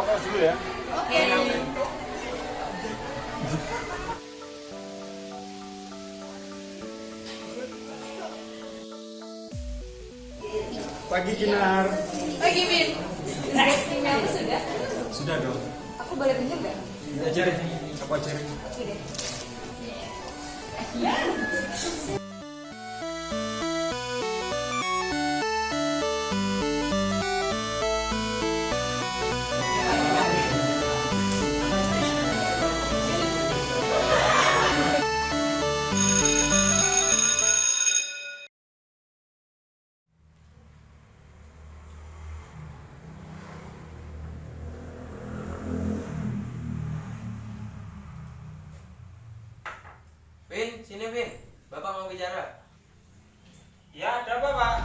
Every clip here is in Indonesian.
kelas dulu ya. Oke. Pagi Kinar. Pagi, Bin. Testingnya aku sudah. Sudah dong. Aku boleh pinjam nggak? Aja deh. Aku ajarin. Oke deh. Vin, sini Vin. Bapak mau bicara. Ya, ada apa, Pak?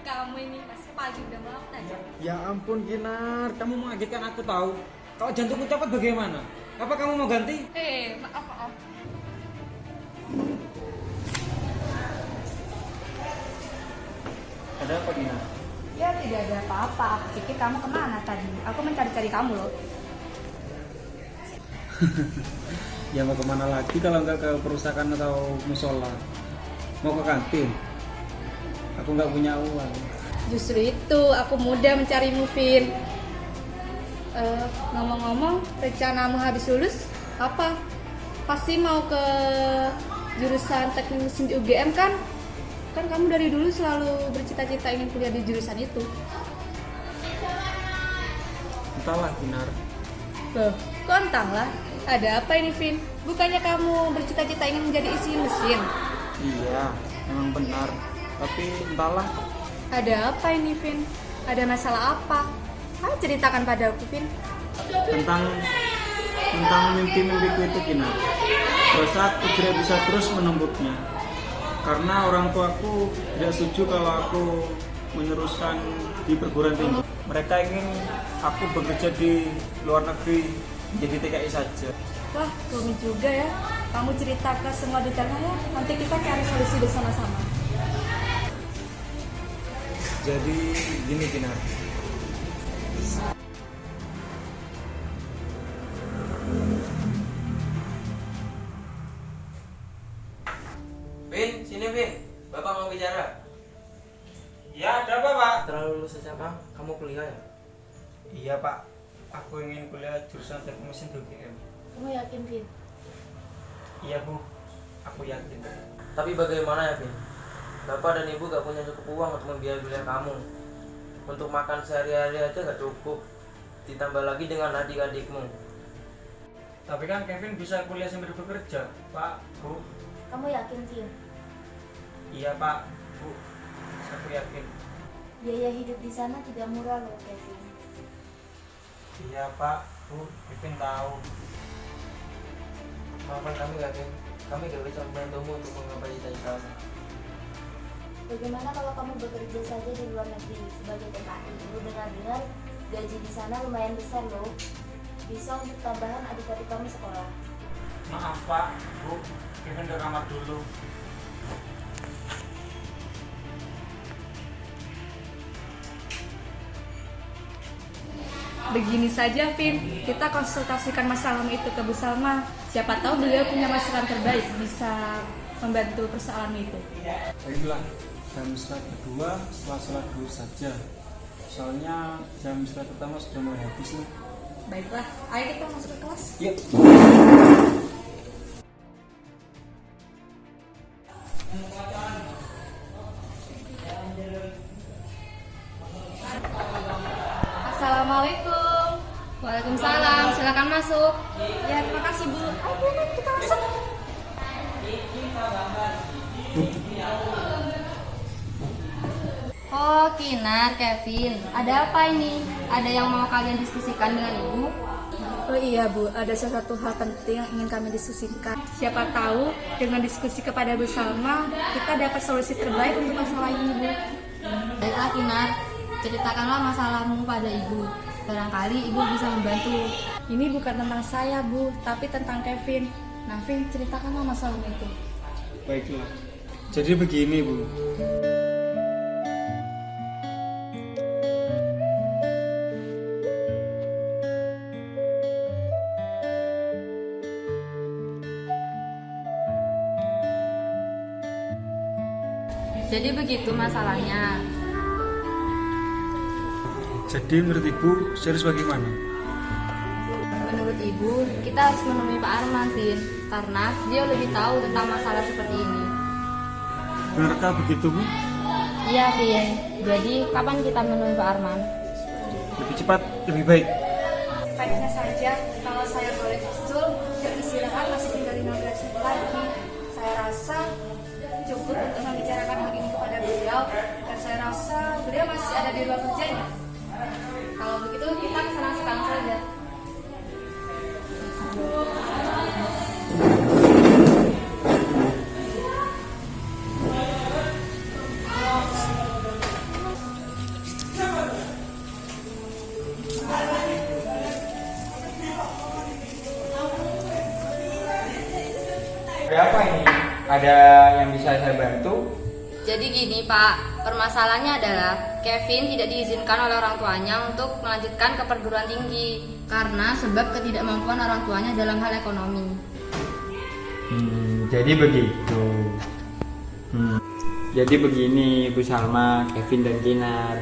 Kamu ini masih pagi udah melaut aja. Ya ampun Kinar, kamu mengagetkan aku tahu. Kalau jantungku cepat bagaimana? Apa kamu mau ganti? Maaf. Ada apa Kinar? Ya tidak ada apa-apa. Aku pikir kamu kemana tadi? Aku mencari-cari kamu loh. Ya mau kemana lagi kalau nggak ke perusahaan atau musola? Mau ke kantin? Aku nggak punya uang. Justru itu aku mudah mencarimu, Vin. Ngomong-ngomong, rencanamu habis lulus apa? Pasti mau ke jurusan teknik mesin di UGM kan? Kan kamu dari dulu selalu bercita-cita ingin kuliah di jurusan itu. Entahlah Kinar. Loh, kok entahlah? Ada apa ini, Vin? Bukannya kamu bercita-cita ingin menjadi isi mesin? Iya, memang benar. Tapi entahlah. Ada apa ini, Vin? Ada masalah apa? Ayo ceritakan padaku, Vin. Tentang mimpi-mimpiku itu Kinar. Terus aku tidak bisa terus menumbuknya. Karena orang tuaku tidak setuju kalau aku meneruskan di perguruan tinggi. Mereka ingin aku bekerja di luar negeri menjadi TKI saja. Wah, rumit juga ya. Kamu cerita ke semua detailnya ya. Nanti kita cari solusi bersama-sama. Jadi gini Kinar. Vin, sini Vin. Bapak mau bicara. Ya, ada apa, Pak? Setelah lulus SMA, kamu kuliah ya? Iya Pak, aku ingin kuliah jurusan teknik mesin di UGM. Kamu yakin, Vin? Iya Bu, aku yakin. Tapi bagaimana ya Vin? Bapak dan Ibu gak punya cukup uang untuk membiayai kuliah kamu. Untuk makan sehari-hari aja gak cukup. Ditambah lagi dengan adik-adikmu. Tapi kan Kevin bisa kuliah sambil bekerja, Pak, Bu. Kamu yakin, Vin? Iya Pak, Bu, aku yakin. Biaya hidup di sana tidak murah loh, Kevin. Iya Pak, Bu, Kevin tahu. Maafkan kami gak Vin? Kami gak bisa membantumu untuk menggapai cita-citamu. Bagaimana kalau kamu bekerja saja di luar negeri sebagai TKI? Ibu dengar-dengar gaji di sana lumayan besar loh. Bisa untuk tambahan adik-adik kamu sekolah. Maaf Pak, Bu, Kevin ke kamar dulu. Begini saja, Vin. Kita konsultasikan masalahmu itu ke Bu Salma. Siapa tahu beliau punya masukan terbaik bisa membantu persoalanmu itu. Baiklah, jam istirahat kedua setelah sholat dulu saja. Soalnya jam istirahat pertama sudah mulai habis nih. Baiklah, ayo kita masuk ke kelas. Yuk. Assalamualaikum. Waalaikumsalam. Silakan masuk. Ya, terima kasih, Bu. Ayo, kita masuk. Oh, Kinar, Kevin, ada apa ini? Ada yang mau kalian diskusikan dengan Ibu? Oh iya, Bu, ada sesuatu hal penting yang ingin kami diskusikan. Siapa tahu dengan diskusi kepada Bu Salma, kita dapat solusi terbaik untuk masalah ini, Bu. Baik, Ayolah Kinar, ceritakanlah masalahmu pada ibu. Barangkali ibu bisa membantu. Ini bukan tentang saya, Bu, tapi tentang Kevin. Nah, Vin, ceritakanlah masalahmu itu. Baiklah. Jadi begini, Bu. Jadi begitu masalahnya. Jadi menurut Ibu, serius bagaimana? Menurut ibu, kita harus menemui Pak Arman, Vin, karena dia lebih tahu tentang masalah seperti ini. Benarkah begitu, Bu? Iya, Vin. Jadi kapan kita menemui Pak Arman? Lebih cepat, lebih baik. Baiknya saja, kalau saya boleh usul, jam istirahat masih tinggal 15 menit lagi. Saya rasa cukup untuk membicarakan hal ini kepada beliau, dan saya rasa beliau masih ada di ruang kerjanya. Kalau begitu kita kesana sekarang saja. Ada apa ini? Ada yang bisa saya bantu? Jadi gini Pak, permasalahannya adalah Kevin tidak diizinkan oleh orang tuanya untuk melanjutkan ke perguruan tinggi karena sebab ketidakmampuan orang tuanya dalam hal ekonomi. Jadi begitu. Jadi begini Bu Salma, Kevin dan Kinar.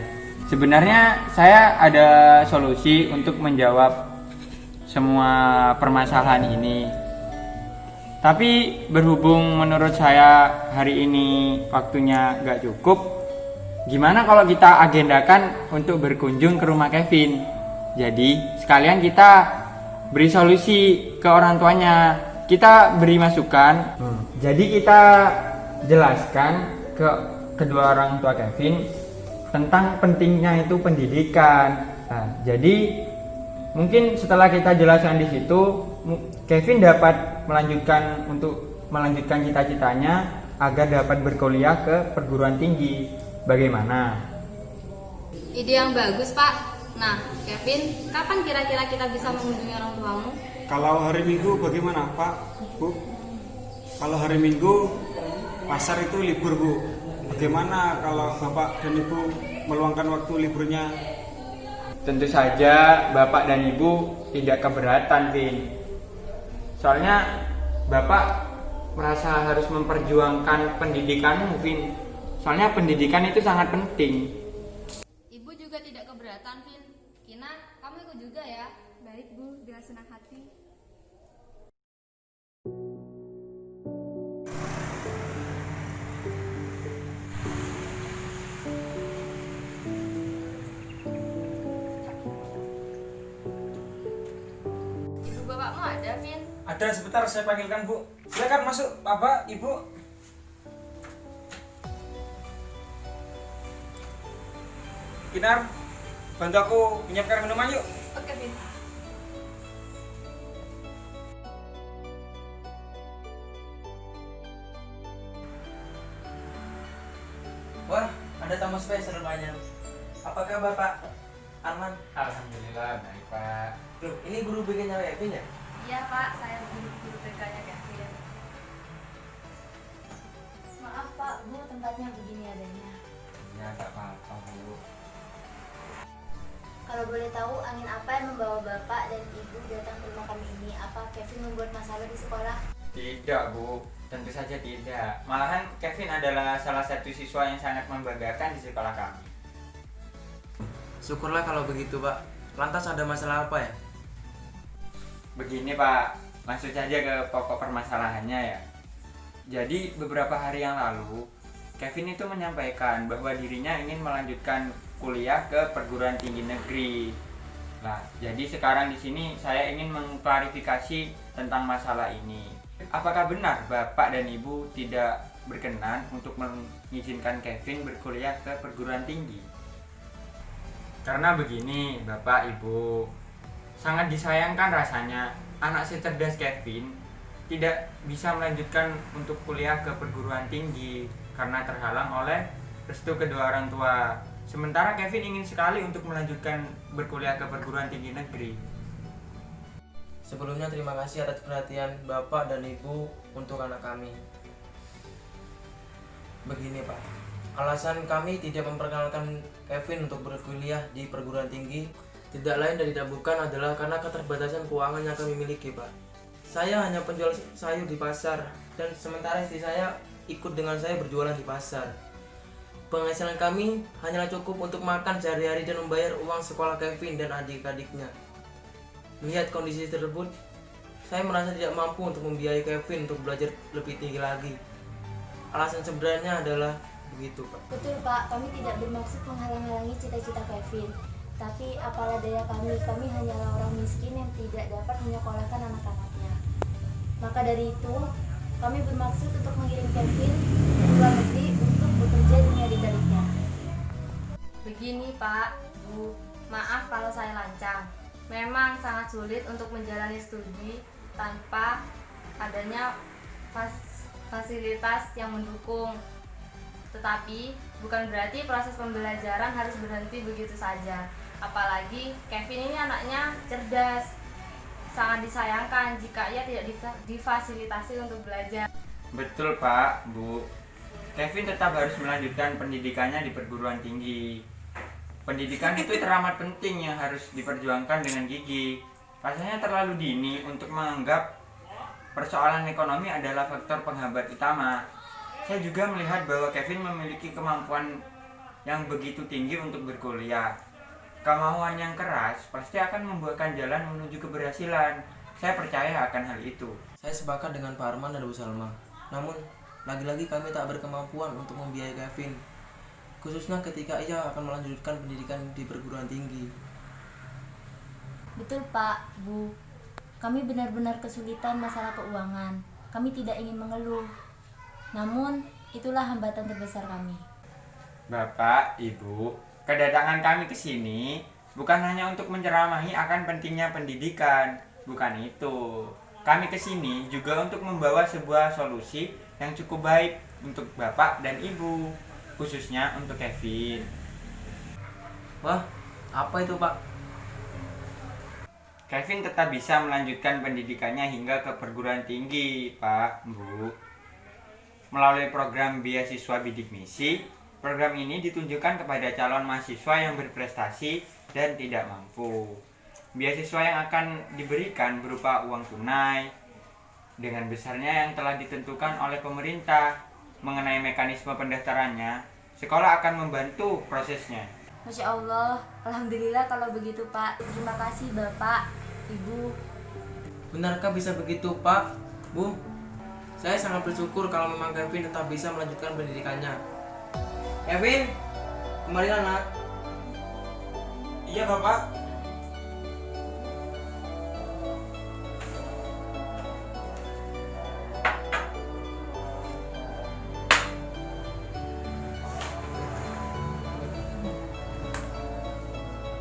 Sebenarnya saya ada solusi untuk menjawab semua permasalahan ini. Tapi berhubung menurut saya hari ini waktunya gak cukup, gimana kalau kita agendakan untuk berkunjung ke rumah Kevin? Jadi sekalian kita beri solusi ke orang tuanya, kita beri masukan. Jadi kita jelaskan ke kedua orang tua Kevin tentang pentingnya itu pendidikan. Nah, jadi mungkin setelah kita jelaskan di situ, Kevin dapat melanjutkan cita-citanya agar dapat berkuliah ke perguruan tinggi. Bagaimana? Ide yang bagus Pak. Nah Kevin, kapan kira-kira kita bisa mengunjungi orang tuamu? Kalau hari Minggu bagaimana, Pak, Bu? Kalau hari Minggu pasar itu libur, Bu. Bagaimana kalau Bapak dan Ibu meluangkan waktu liburnya? Tentu saja Bapak dan Ibu tidak keberatan, Vin. Soalnya Bapak merasa harus memperjuangkan pendidikanmu, Vin. Soalnya pendidikan itu sangat penting. Ibu juga tidak keberatan, Vin. Kinar, kamu ikut juga ya? Baik, Bu, dengan senang hati. Ibu bapakmu ada, Vin? Ada, sebentar saya panggilkan Bu. Silakan masuk, Bapak, Ibu. Kinar, bantu aku menyiapkan minuman yuk. Oke, Vin. Wah, ada tamu spesial rupanya. Apa kabar Pak Arman? Alhamdulillah baik, Pak. Loh, ini guru bikinnya Kevin ya? Iya Pak, saya guru BK-nya Kevin. Maaf Pak, Bu, tempatnya begini adanya. Ya tak apa-apa, Bu. Kalau boleh tahu, angin apa yang membawa Bapak dan Ibu datang ke rumah kami ini? Apa Kevin membuat masalah di sekolah? Tidak, Bu. Tentu saja tidak. Malahan Kevin adalah salah satu siswa yang sangat membanggakan di sekolah kami. Syukurlah kalau begitu Pak. Lantas ada masalah apa ya? Begini, Pak. Langsung saja ke pokok permasalahannya ya. Jadi beberapa hari yang lalu Kevin itu menyampaikan bahwa dirinya ingin melanjutkan kuliah ke perguruan tinggi negeri. Nah, jadi sekarang di sini saya ingin mengklarifikasi tentang masalah ini. Apakah benar Bapak dan Ibu tidak berkenan untuk mengizinkan Kevin berkuliah ke perguruan tinggi? Karena begini, Bapak Ibu, sangat disayangkan rasanya anak secerdas Kevin tidak bisa melanjutkan untuk kuliah ke perguruan tinggi karena terhalang oleh restu kedua orang tua. Sementara Kevin ingin sekali untuk melanjutkan berkuliah ke perguruan tinggi negeri. Sebelumnya terima kasih atas perhatian Bapak dan Ibu untuk anak kami. Begini Pak, alasan kami tidak memperkenalkan Kevin untuk berkuliah di perguruan tinggi tidak lain dan tidak bukan adalah karena keterbatasan keuangan yang kami miliki Pak. Saya hanya penjual sayur di pasar dan sementara istri saya ikut dengan saya berjualan di pasar. Penghasilan kami hanyalah cukup untuk makan sehari-hari dan membayar uang sekolah Kevin dan adik-adiknya. Melihat kondisi tersebut, saya merasa tidak mampu untuk membiayai Kevin untuk belajar lebih tinggi lagi. Alasan sebenarnya adalah begitu Pak. Betul Pak, kami tidak bermaksud menghalang-halangi cita-cita Kevin. Tapi apalah daya kami hanyalah orang miskin yang tidak dapat menyekolahkan anak-anaknya. Maka dari itu, kami bermaksud untuk mengirim Kevin ke luar negeri untuk bekerja dengan adik-adiknya. Begini Pak, Bu, maaf kalau saya lancang. Memang sangat sulit untuk menjalani studi tanpa adanya fasilitas yang mendukung. Tetapi bukan berarti proses pembelajaran harus berhenti begitu saja. Apalagi Kevin ini anaknya cerdas. Sangat disayangkan jika ia tidak difasilitasi untuk belajar. Betul Pak, Bu. Kevin tetap harus melanjutkan pendidikannya di perguruan tinggi. Pendidikan itu teramat penting yang harus diperjuangkan dengan gigih. Rasanya terlalu dini untuk menganggap persoalan ekonomi adalah faktor penghambat utama. Saya juga melihat bahwa Kevin memiliki kemampuan yang begitu tinggi untuk berkuliah. Kemauan yang keras pasti akan membuahkan jalan menuju keberhasilan. Saya percaya akan hal itu. Saya sepakat dengan Pak Arman dan Bu Salma. Namun, lagi-lagi kami tak berkemampuan untuk membiayai Kevin, khususnya ketika ia akan melanjutkan pendidikan di perguruan tinggi. Betul Pak, Bu. Kami benar-benar kesulitan masalah keuangan. Kami tidak ingin mengeluh. Namun, itulah hambatan terbesar kami. Bapak, Ibu, kedatangan kami ke sini bukan hanya untuk menceramahi akan pentingnya pendidikan, bukan itu. Kami ke sini juga untuk membawa sebuah solusi yang cukup baik untuk Bapak dan Ibu, khususnya untuk Kevin. Wah, apa itu Pak? Kevin tetap bisa melanjutkan pendidikannya hingga ke perguruan tinggi, Pak, Bu. Melalui program beasiswa bidik misi, program ini ditunjukkan kepada calon mahasiswa yang berprestasi dan tidak mampu. Beasiswa yang akan diberikan berupa uang tunai dengan besarnya yang telah ditentukan oleh pemerintah. Mengenai mekanisme pendaftarannya, sekolah akan membantu prosesnya. Masya Allah, Alhamdulillah kalau begitu Pak. Terima kasih Bapak, Ibu. Benarkah bisa begitu Pak, Bu? Saya sangat bersyukur kalau memang Kevin tetap bisa melanjutkan pendidikannya. Kevin, kembalilah nak. Iya Bapak.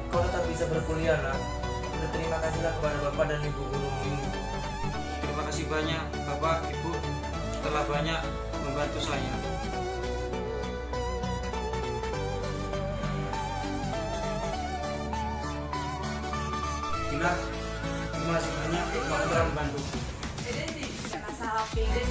Kau tetap bisa berkuliah nak. Berterima kasihlah kepada Bapak dan Ibu guru ini. Terima kasih banyak Bapak, Ibu telah banyak membantu saya. Terima kasih banyak kamu telah membantu. Masalah pilih